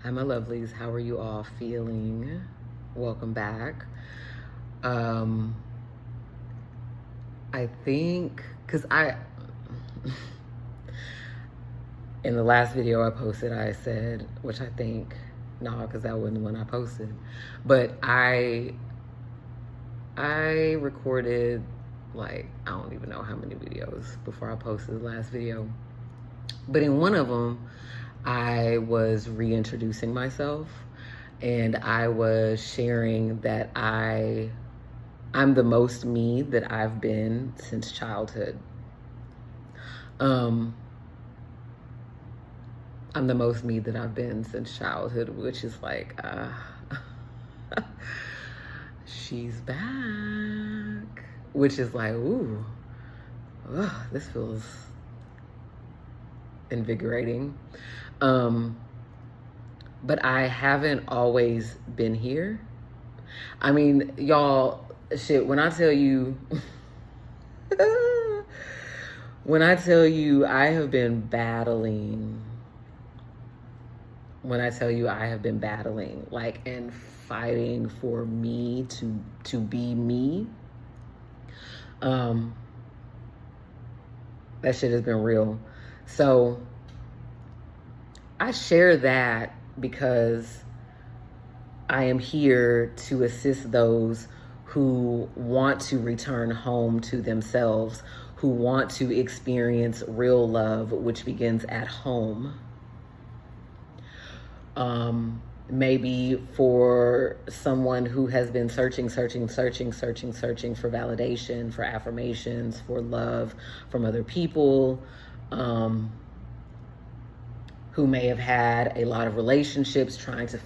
Hi, my lovelies. How are you all feeling? Welcome back. Um, I think, in the last video I posted, I said, which I think, no, because that wasn't the one I posted, but I recorded like, I don't even know how many videos before I posted the last video. But in one of them, I was reintroducing myself and I was sharing that I'm the most me that I've been since childhood. I'm the most me that I've been since childhood, which is like, she's back, which is like, ooh, this feels invigorating. But I haven't always been here. I mean, y'all, shit, when I tell you, I have been battling, like, and fighting for me to be me, that shit has been real. So I share that because I am here to assist those who want to return home to themselves, who want to experience real love, which begins at home. Maybe for someone who has been searching for validation, for affirmations, for love from other people, who may have had a lot of relationships, trying to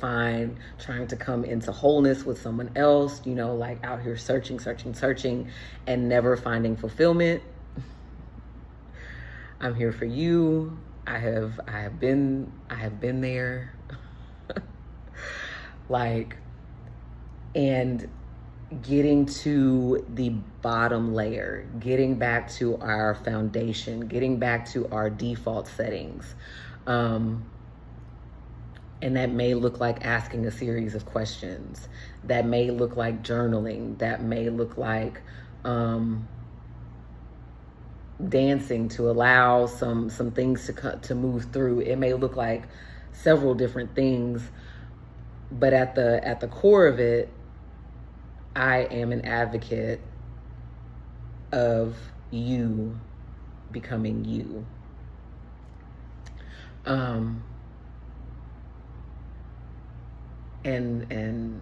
come into wholeness with someone else, like out here searching and never finding fulfillment. I'm here for you. I have been there. Like, and getting to the bottom layer, getting back to our foundation, getting back to our default settings. And that may look like asking a series of questions. That may look like journaling. That may look like dancing to allow some things to move through. It may look like several different things, but at the core of it, I am an advocate of you becoming you. And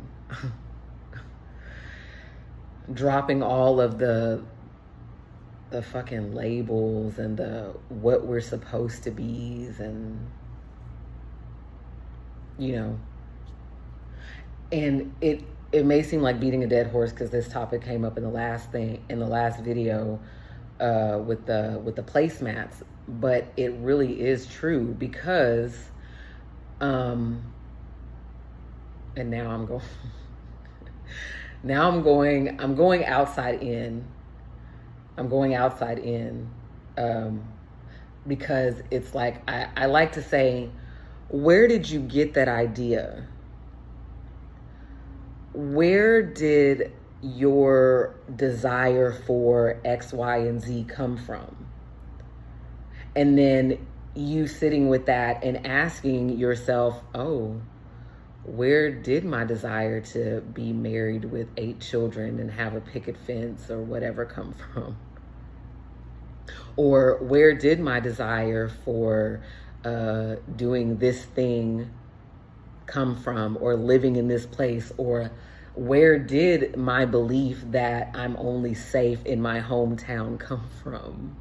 dropping all of the fucking labels and the what we're supposed to be, and and it may seem like beating a dead horse because this topic came up in the last video with the placemats, but it really is true because and now I'm going outside in. Because it's like, I like to say, where did you get that idea? Where did your desire for X, Y, and Z come from? And then you sitting with that and asking yourself, oh, where did my desire to be married with 8 children and have a picket fence or whatever come from? Or where did my desire for doing this thing come from, or living in this place? Or where did my belief that I'm only safe in my hometown come from?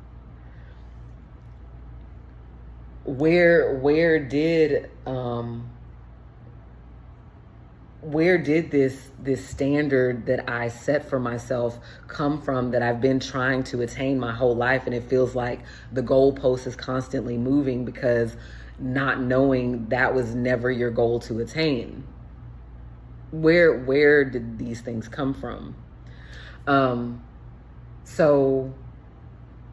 Where did this standard that I set for myself come from, that I've been trying to attain my whole life, and it feels like the goalpost is constantly moving because not knowing that was never your goal to attain? Where did these things come from? So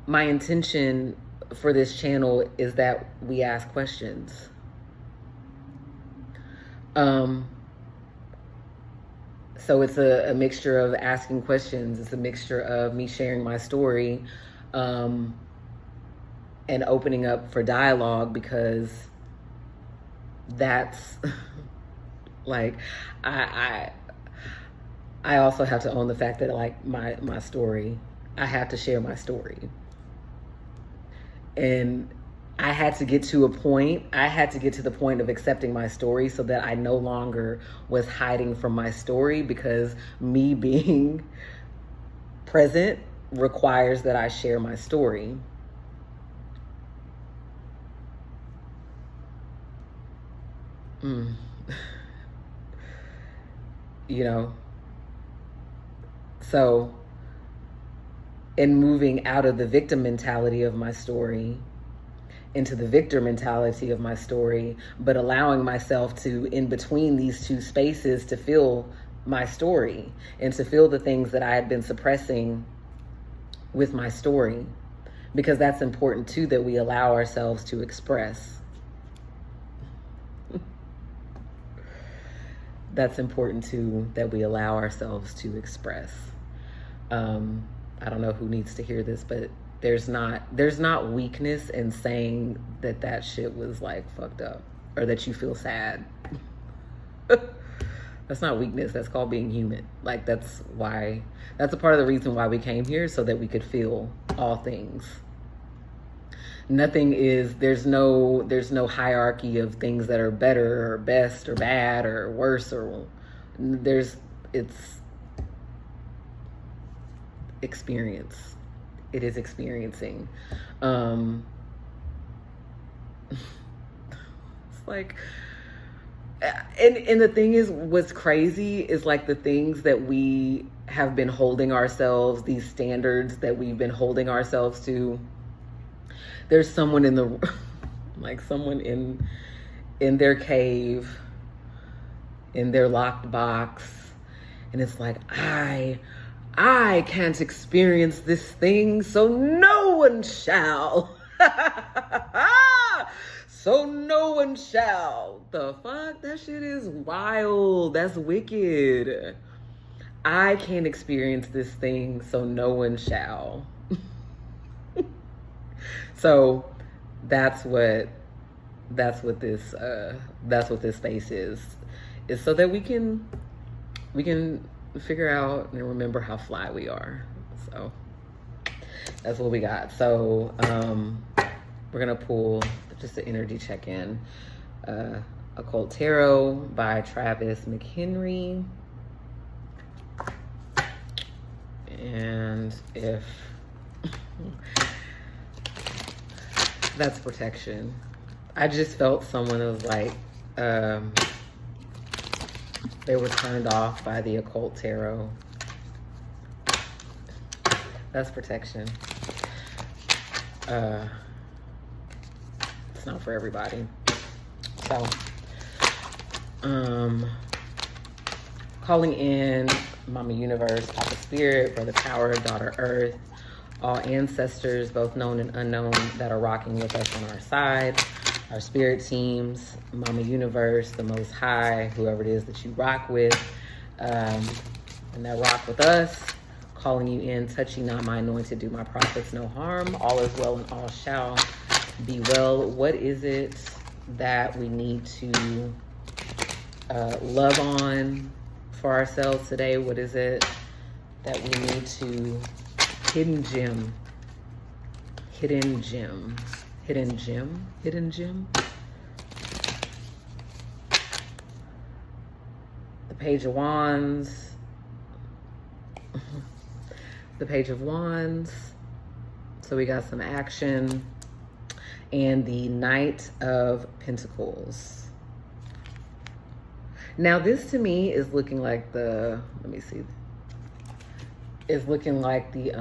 my intention for this channel is that we ask questions. Um, so it's a mixture of asking questions. It's a mixture of me sharing my story, and opening up for dialogue, because that's like, I also have to own the fact that, like, my story, I have to share my story. And I had to get to the point of accepting my story, so that I no longer was hiding from my story, because me being present requires that I share my story. You know, so in moving out of the victim mentality of my story into the victor mentality of my story, but allowing myself to, in between these two spaces, to feel my story and to feel the things that I had been suppressing with my story, because that's important too, that we allow ourselves to express. That's important too, that we allow ourselves to express. I don't know who needs to hear this, but there's not weakness in saying that shit was like fucked up, or that you feel sad. That's not weakness. That's called being human. Like, that's a part of the reason why we came here, so that we could feel all things. There's no hierarchy of things that are better or best or bad or worse, or it's experience. It is experiencing. It's like, and the thing is, what's crazy is, like, the things that we have been holding ourselves, these standards that we've been holding ourselves to, there's someone in the, like, someone in their cave, in their locked box, and it's like, I can't experience this thing, so no one shall. So no one shall. The fuck? That shit is wild. That's wicked. I can't experience this thing, so no one shall. So that's what this space is so that we can figure out and remember how fly we are. So that's what we got. So we're gonna pull just an energy check-in, Occult Tarot by Travis McHenry. And if that's protection, I just felt someone was like, they were turned off by the Occult Tarot. That's protection. It's not for everybody. So, calling in Mama Universe, Papa Spirit, Brother Power, Daughter Earth, all ancestors, both known and unknown, that are rocking with us on our side, our spirit teams, Mama Universe, the Most High, whoever it is that you rock with, and that rock with us, calling you in, touching not my anointed, do my prophets no harm, all is well and all shall be well. What is it that we need to love on for ourselves today? What is it that we need to hidden gem? The Page of Wands. The Page of Wands. So we got some action. And the Knight of Pentacles. Now this to me is looking like the, let me see. It's looking like the,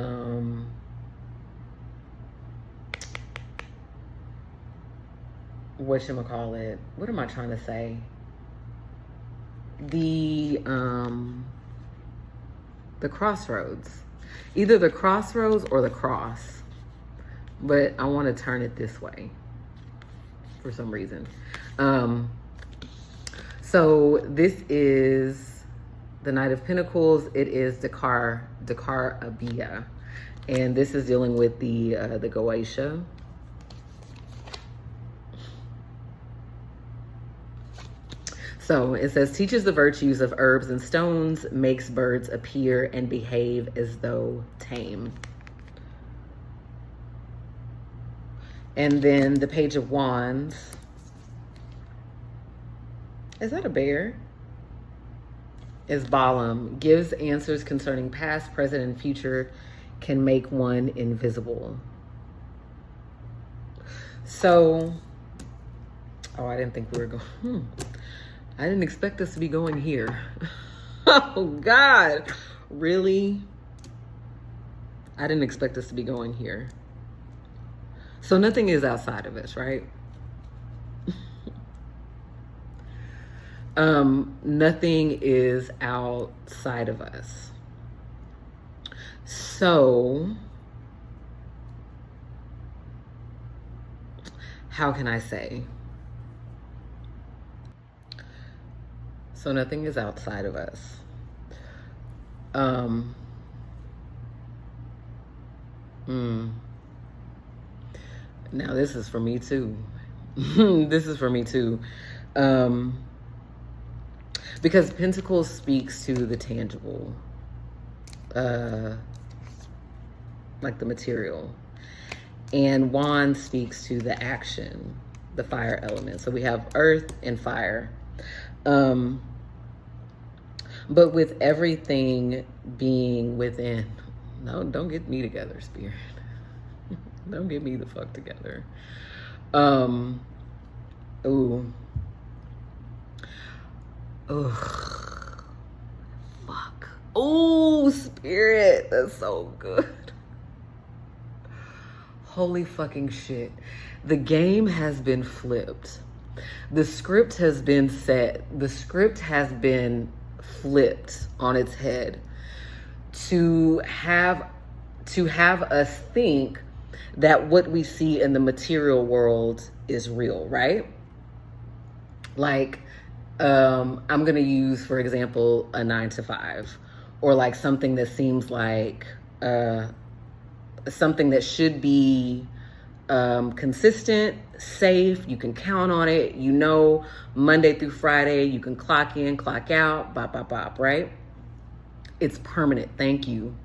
whatchamacallit? What am I trying to say? The crossroads. Either the crossroads or the cross. But I want to turn it this way for some reason. So this is the Knight of Pentacles. It is Dakar Abia. And this is dealing with the Goetia. So it says, teaches the virtues of herbs and stones, makes birds appear and behave as though tame. And then the Page of Wands. Is that a bear? Is Balaam. Gives answers concerning past, present, and future. Can make one invisible. So, oh, I didn't think we were going. I didn't expect us to be going here. Oh, God. Really? I didn't expect us to be going here. So nothing is outside of us, right? Nothing is outside of us. So, how can I say? So nothing is outside of us. Now this is for me too. This is for me too. Because Pentacles speaks to the tangible, like the material. And Wand speaks to the action, the fire element. So we have earth and fire. But with everything being within, no, don't get me together, Spirit. Don't get me the fuck together. Ooh. Ugh. Fuck. Ooh, Spirit. That's so good. Holy fucking shit. The game has been flipped. The script has been set. The script has been flipped on its head to have us think that what we see in the material world is real, right? Like, I'm going to use, for example, a 9-to-5, or like something that seems like something that should be consistent, safe, you can count on it, you know, Monday through Friday, you can clock in, clock out, bop, bop, bop, right? It's permanent. Thank you.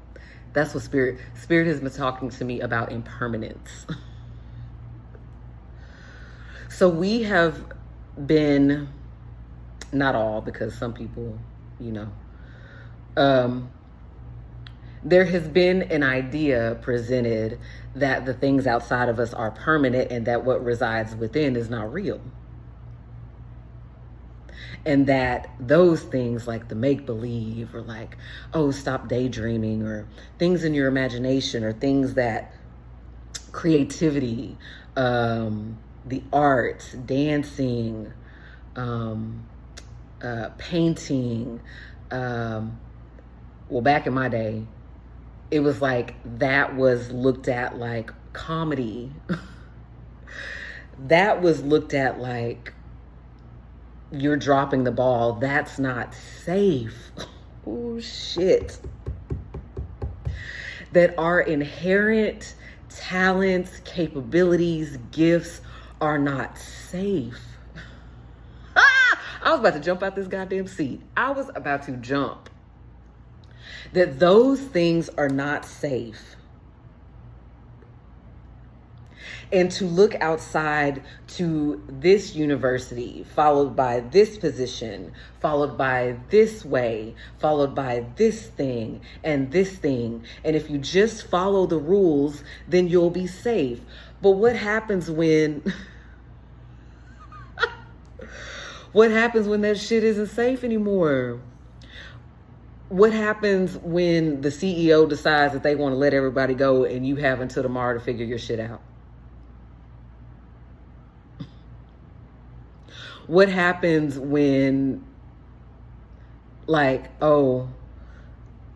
That's what Spirit has been talking to me about, impermanence. So we have been, not all, because some people, you know, there has been an idea presented that the things outside of us are permanent and that what resides within is not real. And that those things like the make-believe, or like, oh, stop daydreaming, or things in your imagination, or things that creativity, the arts, dancing, painting, well, back in my day, it was like that was looked at like comedy. That was looked at like you're dropping the ball. That's not safe. Oh, shit. That our inherent talents, capabilities, gifts are not safe. I was about to jump out this goddamn seat. I was about to jump. That those things are not safe. And to look outside to this university, followed by this position, followed by this way, followed by this thing and this thing. And if you just follow the rules, then you'll be safe. But what happens when... what happens when that shit isn't safe anymore? What happens when the CEO decides that they want to let everybody go and you have until tomorrow to figure your shit out? What happens when, like, oh,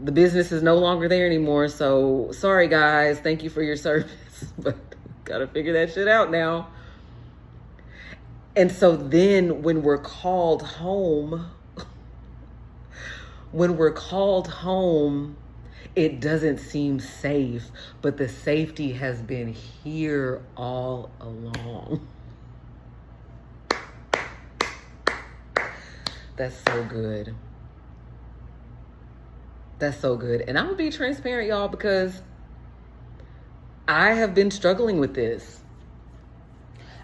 the business is no longer there anymore, so sorry guys, thank you for your service, but gotta figure that shit out now. And so then when we're called home, when we're called home, it doesn't seem safe, but the safety has been here all along. That's so good. That's so good. And I'm gonna be transparent, y'all, because I have been struggling with this.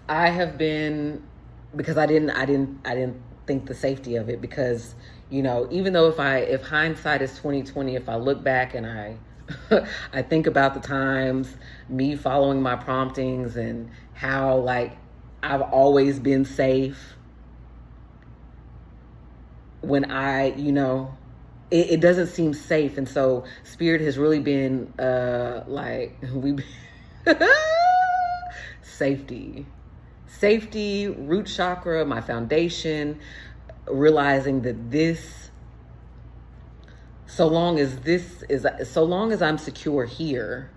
I have been, because I didn't think the safety of it, because, you know, even though if hindsight is 2020, if I look back and I I think about the times, me following my promptings and how, like, I've always been safe when I, you know, it doesn't seem safe. And so Spirit has really been like, safety, root chakra, my foundation, realizing that so long as I'm secure here,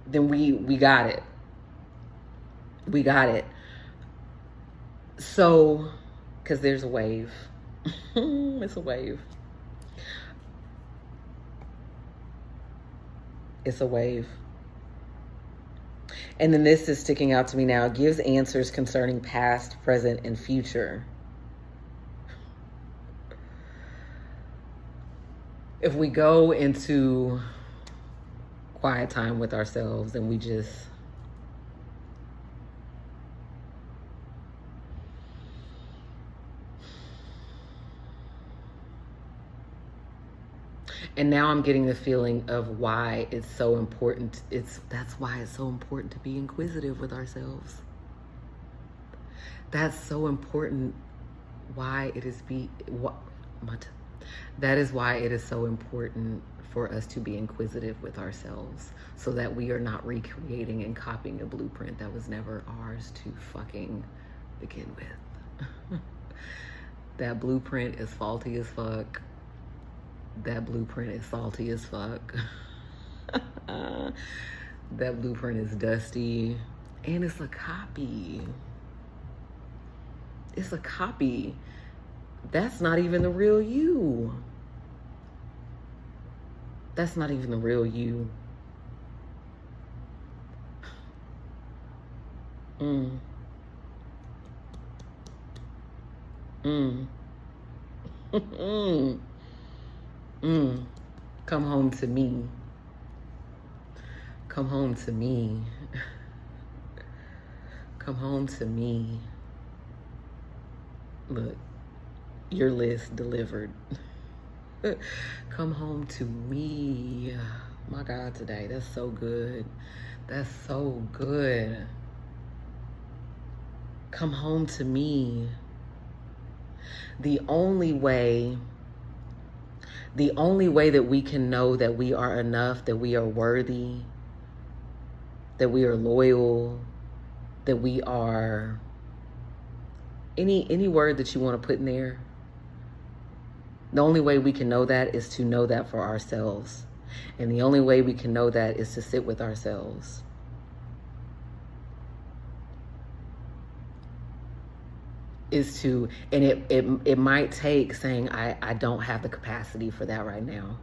then we got it. We got it. So, because there's a wave. It's a wave. It's a wave. And then this is sticking out to me now. It gives answers concerning past, present, and future. If we go into quiet time with ourselves and we just and now I'm getting the feeling of why it's so important. That's why it's so important to be inquisitive with ourselves. That's so important. That is why it is so important for us to be inquisitive with ourselves, so that we are not recreating and copying a blueprint that was never ours to fucking begin with. That blueprint is faulty as fuck. That blueprint is salty as fuck. That blueprint is dusty. And it's a copy. It's a copy. That's not even the real you. That's not even the real you. Mm. Come home to me. Come home to me. Come home to me. Look, your list delivered. Come home to me. My God, today, that's so good. That's so good. Come home to me. The only way that we can know that we are enough, that we are worthy, that we are loyal, that we are any word that you want to put in there, the only way we can know that is to know that for ourselves. And the only way we can know that is to sit with ourselves. Is to, and it might take saying, I don't have the capacity for that right now.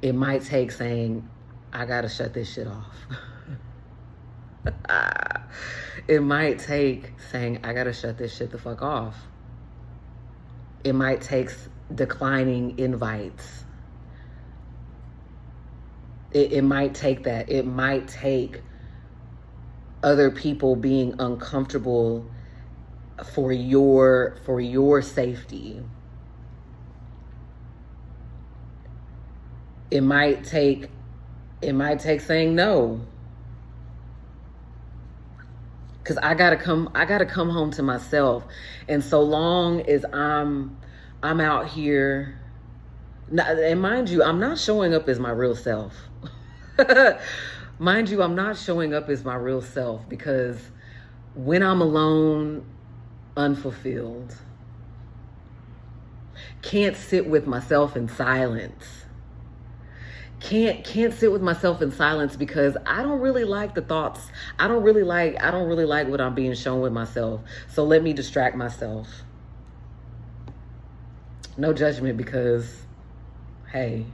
It might take saying, I gotta shut this shit off. It might take saying, I gotta shut this shit the fuck off. It might take declining invites. It might take that. It might take other people being uncomfortable for your safety. It might take saying no. Cause I gotta come home to myself. And so long as I'm out here, and mind you, I'm not showing up as my real self. Mind you, I'm not showing up as my real self, because when I'm alone, unfulfilled, can't sit with myself in silence, can't sit with myself in silence because I don't really like the thoughts. I don't really like what I'm being shown with myself. So let me distract myself. No judgment, because hey,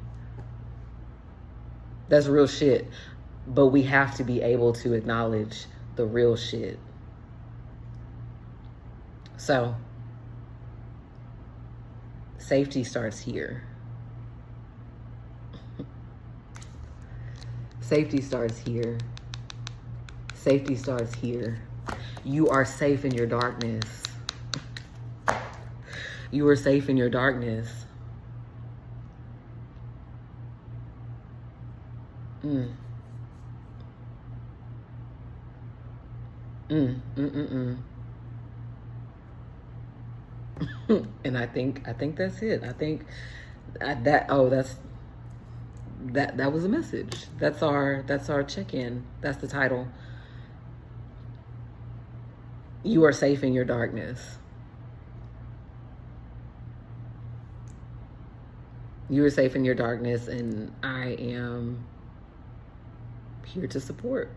that's real shit. But we have to be able to acknowledge the real shit. So safety starts here. Safety starts here. Safety starts here. You are safe in your darkness. You are safe in your darkness. Mm. And I think that's it. I think that was a message. That's our check-in. That's the title. You are safe in your darkness. You are safe in your darkness, and I am here to support.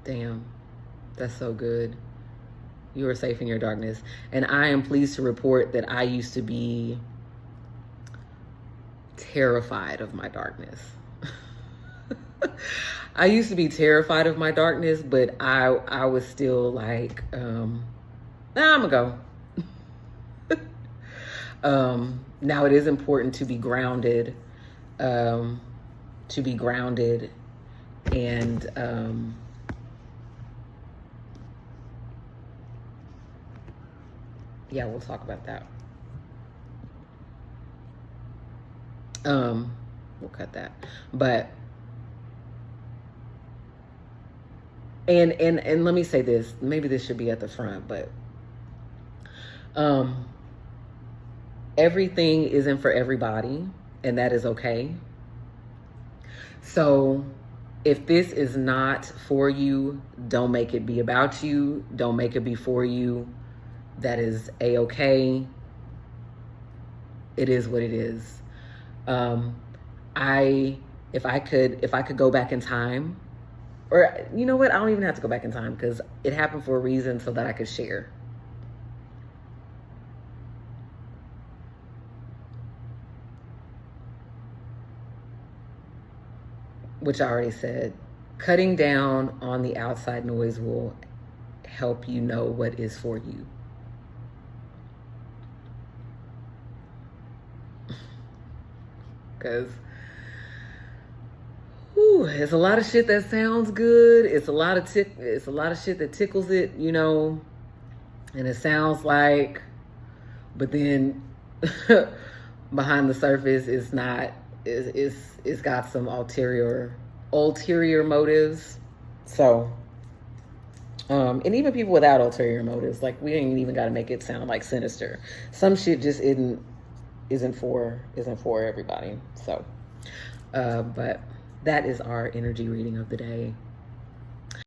Damn, that's so good. You are safe in your darkness. And I am pleased to report that I used to be terrified of my darkness. I used to be terrified of my darkness, but I was still like, I'm gonna go. Now it is important to be grounded, and yeah, we'll talk about that. We'll cut that, but and let me say this, maybe this should be at the front, but everything isn't for everybody, and that is okay. So if this is not for you, don't make it be about you. Don't make it be for you. That is a-okay. It is what it is. If I could go back in time, or you know what? I don't even have to go back in time because it happened for a reason so that I could share. Which I already said, cutting down on the outside noise will help you know what is for you. Because it's a lot of shit that sounds good. It's a lot of shit that tickles it, you know, and it sounds like, but then behind the surface, it's not. It's got some ulterior motives. So, and even people without ulterior motives, like we ain't even got to make it sound like sinister. Some shit just isn't for everybody. So, but that is our energy reading of the day.